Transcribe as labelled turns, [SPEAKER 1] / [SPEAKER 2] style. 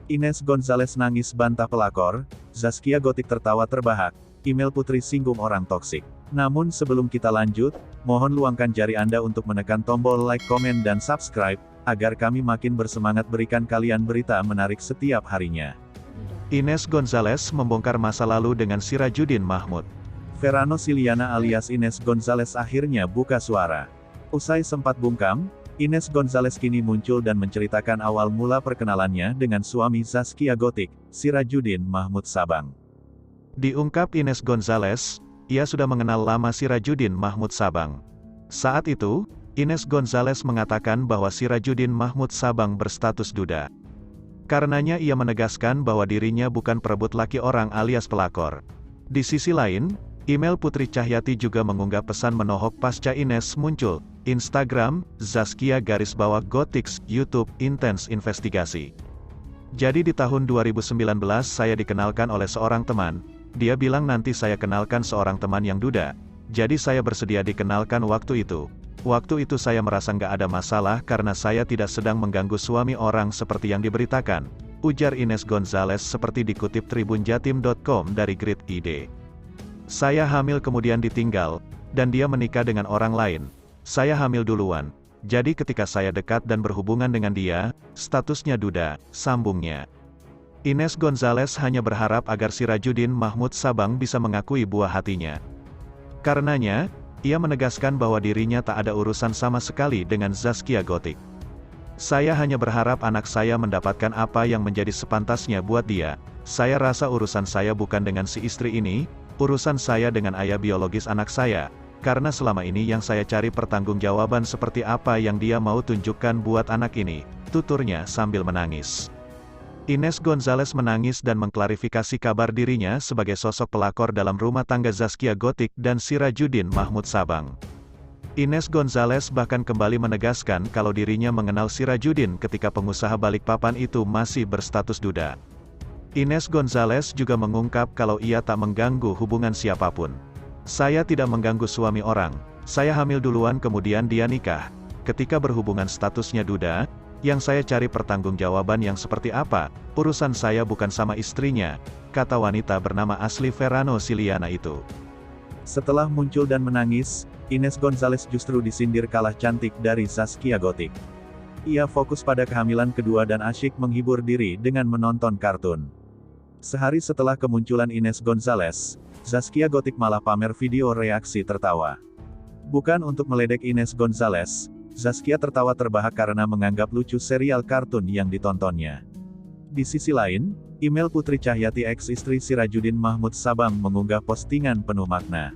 [SPEAKER 1] Ines Gonzalez nangis bantah pelakor, Zaskia Gotik tertawa terbahak, email Putri singgung orang toksik. Namun sebelum kita lanjut, mohon luangkan jari Anda untuk menekan tombol like, komen dan subscribe, agar kami makin bersemangat berikan kalian berita menarik setiap harinya.
[SPEAKER 2] Ines Gonzalez membongkar masa lalu dengan Sirajuddin Mahmud.
[SPEAKER 1] Verano Siliana alias Ines Gonzalez akhirnya buka suara. Usai sempat bungkam, Ines Gonzalez kini muncul dan menceritakan awal mula perkenalannya dengan suami Zaskia Gotik, Sirajuddin Mahmud Sabang.
[SPEAKER 2] Diungkap Ines Gonzalez, ia sudah mengenal lama Sirajuddin Mahmud Sabang. Saat itu, Ines Gonzalez mengatakan bahwa Sirajuddin Mahmud Sabang berstatus duda. Karenanya ia menegaskan bahwa dirinya bukan perebut laki orang alias pelakor. Di sisi lain, email Putri Cahyati juga mengunggah pesan menohok pasca Ines muncul. Instagram, Zaskia_Gotik, YouTube, Intens Investigasi. Jadi di tahun 2019 saya dikenalkan oleh seorang teman, dia bilang nanti saya kenalkan seorang teman yang duda. Jadi saya bersedia dikenalkan waktu itu. Waktu itu saya merasa nggak ada masalah karena saya tidak sedang mengganggu suami orang seperti yang diberitakan, ujar Ines Gonzalez seperti dikutip tribunjatim.com dari Grid ID. Saya hamil kemudian ditinggal, dan dia menikah dengan orang lain. Saya hamil duluan, jadi ketika saya dekat dan berhubungan dengan dia, statusnya duda, sambungnya. Ines Gonzalez hanya berharap agar Sirajuddin Mahmud Sabang bisa mengakui buah hatinya. Karenanya, ia menegaskan bahwa dirinya tak ada urusan sama sekali dengan Zaskia Gotik. Saya hanya berharap anak saya mendapatkan apa yang menjadi sepantasnya buat dia. Saya rasa urusan saya bukan dengan si istri ini, urusan saya dengan ayah biologis anak saya. Karena selama ini yang saya cari pertanggungjawaban seperti apa yang dia mau tunjukkan buat anak ini, tuturnya sambil menangis. Ines Gonzalez menangis dan mengklarifikasi kabar dirinya sebagai sosok pelakor dalam rumah tangga Zaskia Gotik dan Sirajuddin Mahmud Sabang. Ines Gonzalez bahkan kembali menegaskan kalau dirinya mengenal Sirajuddin ketika pengusaha Balikpapan itu masih berstatus duda. Ines Gonzalez juga mengungkap kalau ia tak mengganggu hubungan siapapun. Saya tidak mengganggu suami orang, saya hamil duluan kemudian dia nikah. Ketika berhubungan statusnya duda, yang saya cari pertanggungjawaban yang seperti apa, urusan saya bukan sama istrinya, kata wanita bernama asli Verano Siliana itu.
[SPEAKER 1] Setelah muncul dan menangis, Ines Gonzalez justru disindir kalah cantik dari Zaskia Gotik. Ia fokus pada kehamilan kedua dan asyik menghibur diri dengan menonton kartun. Sehari setelah kemunculan Ines Gonzalez, Zaskia Gotik malah pamer video reaksi tertawa. Bukan untuk meledek Ines Gonzalez, Zaskia tertawa terbahak karena menganggap lucu serial kartun yang ditontonnya. Di sisi lain, email Putri Cahyati ex-istri Sirajuddin Mahmud Sabang mengunggah postingan penuh makna.